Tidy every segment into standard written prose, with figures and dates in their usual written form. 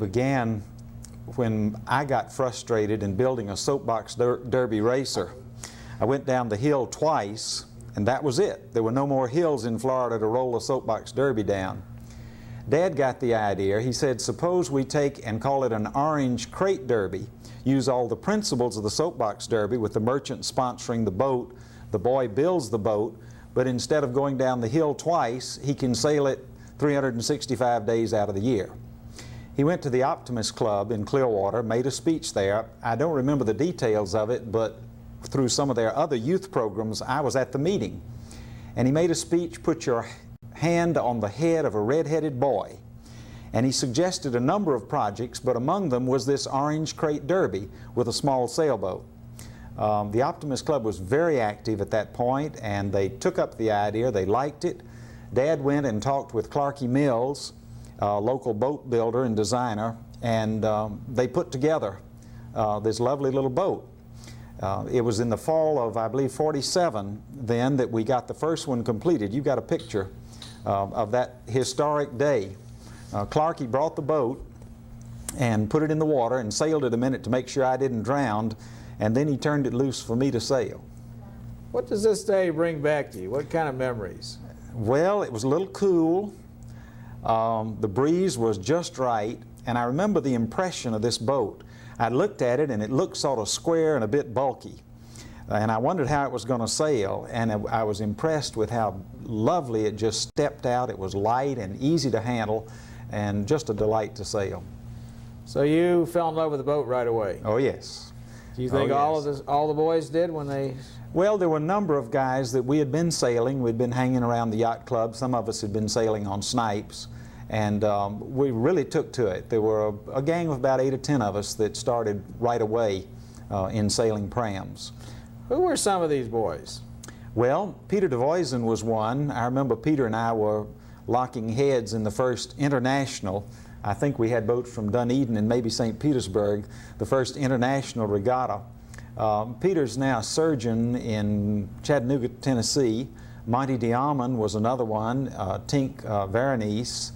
began when I got frustrated in building a soapbox derby racer. I went down the hill twice, and that was it. There were no more hills in Florida to roll a soapbox derby down. Dad got the idea. He said, suppose we take and call it an orange crate derby, use all the principles of the soapbox derby with the merchant sponsoring the boat, the boy builds the boat, but instead of going down the hill twice, he can sail it 365 days out of the year. He went to the Optimist Club in Clearwater, made a speech there. I don't remember the details of it, but through some of their other youth programs, I was at the meeting. And he made a speech, put your hand on the head of a red-headed boy. And he suggested a number of projects, but among them was this orange crate derby with a small sailboat. The Optimist Club was very active at that point, and they took up the idea, they liked it. Dad went and talked with Clarkie Mills, a local boat builder and designer, and they put together this lovely little boat. It was in the fall of, I believe, '47 then that we got the first one completed. You got a picture of that historic day. Clarkie brought the boat and put it in the water and sailed it a minute to make sure I didn't drown, and then he turned it loose for me to sail. What does this day bring back to you? What kind of memories? Well, it was a little cool. The breeze was just right, and I remember the impression of this boat. I looked at it, and it looked sort of square and a bit bulky. And I wondered how it was going to sail, and I was impressed with how lovely it just stepped out. It was light and easy to handle, and just a delight to sail. So you fell in love with the boat right away? Oh, yes. Do you think all the boys did when they... Well, there were a number of guys that we had been sailing. We'd been hanging around the yacht club. Some of us had been sailing on snipes, and we really took to it. There were a gang of about 8 or 10 of us that started right away in sailing prams. Who were some of these boys? Well, Peter DeVoisen was one. I remember Peter and I were locking heads in the first international. I think we had boats from Dunedin and maybe St. Petersburg, the first international regatta. Peter's now a surgeon in Chattanooga, Tennessee. Monty Diamond was another one, Tink Veronese.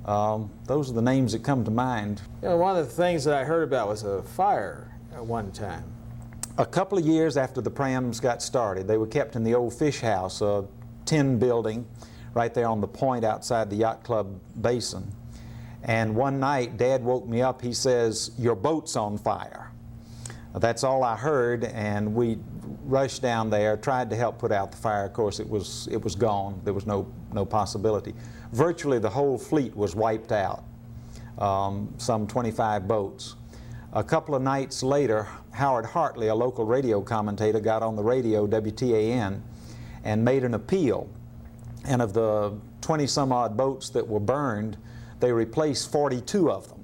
Those are the names that come to mind. You know, one of the things that I heard about was a fire at one time. A couple of years after the prams got started, they were kept in the old fish house, a tin building right there on the point outside the yacht club basin. And one night, Dad woke me up. He says, "Your boat's on fire." That's all I heard, and we rushed down there, tried to help put out the fire. Of course, it was gone. There was no possibility. Virtually the whole fleet was wiped out, some 25 boats. A couple of nights later, Howard Hartley, a local radio commentator, got on the radio, WTAN, and made an appeal. And of the 20-some-odd boats that were burned, they replaced 42 of them.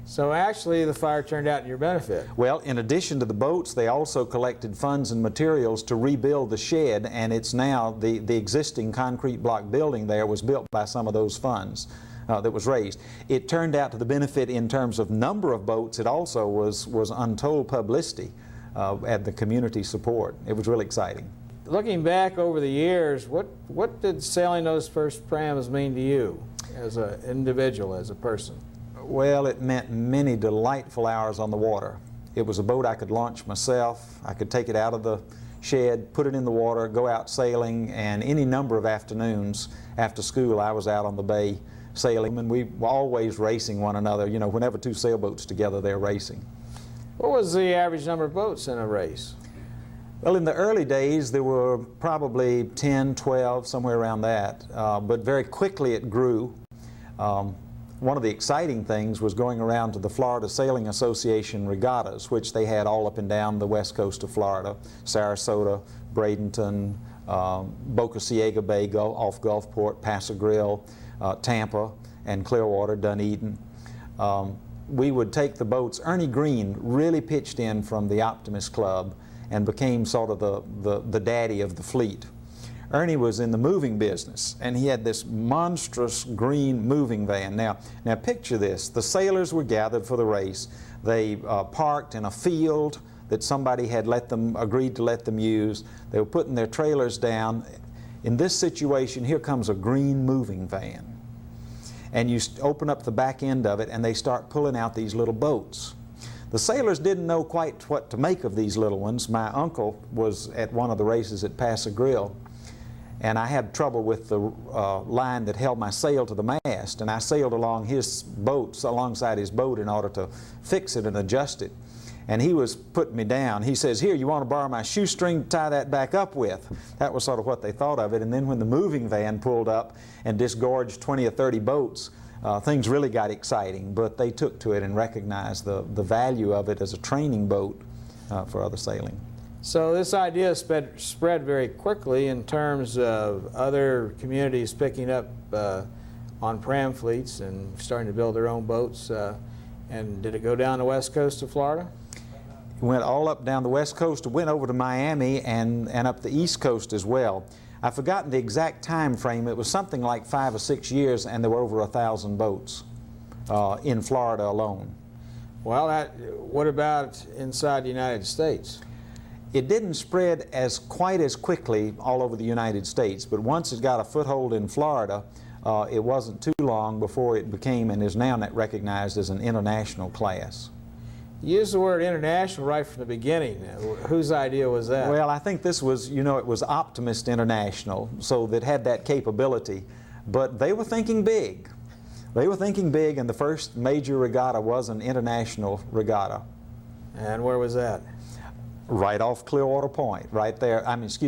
So actually the fire turned out in your benefit. Well, in addition to the boats, they also collected funds and materials to rebuild the shed, and it's now the existing concrete block building there was built by some of those funds that was raised. It turned out to the benefit in terms of number of boats. It also was untold publicity at the community support. It was really exciting. Looking back over the years, what did sailing those first prams mean to you as an individual, as a person? Well, it meant many delightful hours on the water. It was a boat I could launch myself. I could take it out of the shed, put it in the water, go out sailing, and any number of afternoons after school I was out on the bay sailing, and we were always racing one another. You know, whenever 2 sailboats together, they're racing. What was the average number of boats in a race? Well, in the early days, there were probably 10, 12, somewhere around that, but very quickly it grew. One of the exciting things was going around to the Florida Sailing Association regattas, which they had all up and down the west coast of Florida, Sarasota, Bradenton, Boca Ciega Bay off Gulfport, Paso Grill, Tampa, and Clearwater, Dunedin. We would take the boats. Ernie Green really pitched in from the Optimist Club and became sort of the daddy of the fleet. Ernie was in the moving business, and he had this monstrous green moving van. Now picture this. The sailors were gathered for the race. They parked in a field that somebody had agreed to let them use. They were putting their trailers down. In this situation, here comes a green moving van. and you open up the back end of it and they start pulling out these little boats. The sailors didn't know quite what to make of these little ones. My uncle was at one of the races at Paso Grill, and I had trouble with the line that held my sail to the mast, and I sailed along his boat, alongside his boat, in order to fix it and adjust it. And he was putting me down. He says, "Here, you want to borrow my shoestring to tie that back up with?" That was sort of what they thought of it. And then when the moving van pulled up and disgorged 20 or 30 boats, things really got exciting. But they took to it and recognized the value of it as a training boat for other sailing. So this idea spread very quickly in terms of other communities picking up on pram fleets and starting to build their own boats. And did it go down the west coast of Florida? It went all up down the west coast, went over to Miami and up the east coast as well. I've forgotten the exact time frame. It was something like 5 or 6 years, and there were over 1,000 boats in Florida alone. Well, what about inside the United States? It didn't spread quite as quickly all over the United States, but once it got a foothold in Florida, it wasn't too long before it became and is now recognized as an international class. You used the word international right from the beginning. Whose idea was that? Well, I think this was, it was Optimist International, so that had that capability, but they were thinking big. They were thinking big, and the first major regatta was an international regatta. And where was that? Right off Clearwater Point, right there,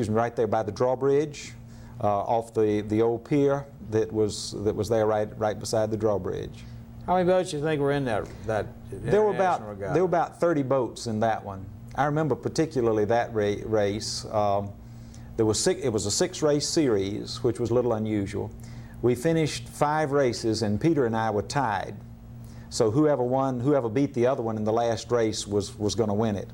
right there by the drawbridge, off the old pier that was there right beside the drawbridge. How many boats do you think were in that There were regatta? about 30 boats in that one. I remember particularly that race. It was a 6-race series, which was a little unusual. We finished 5 races, and Peter and I were tied. So whoever beat the other one in the last race was going to win it.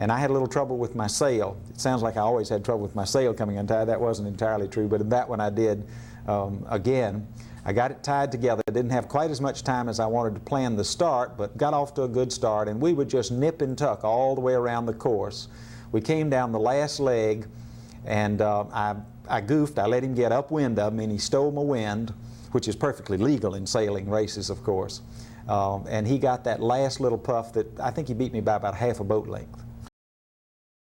And I had a little trouble with my sail. It sounds like I always had trouble with my sail coming untied. That wasn't entirely true, but in that one I did. Again, I got it tied together. I didn't have quite as much time as I wanted to plan the start, but got off to a good start, and we would just nip and tuck all the way around the course. We came down the last leg, and I goofed. I let him get upwind of me, and he stole my wind, which is perfectly legal in sailing races, of course. And he got that last little puff that I think he beat me by about half a boat length.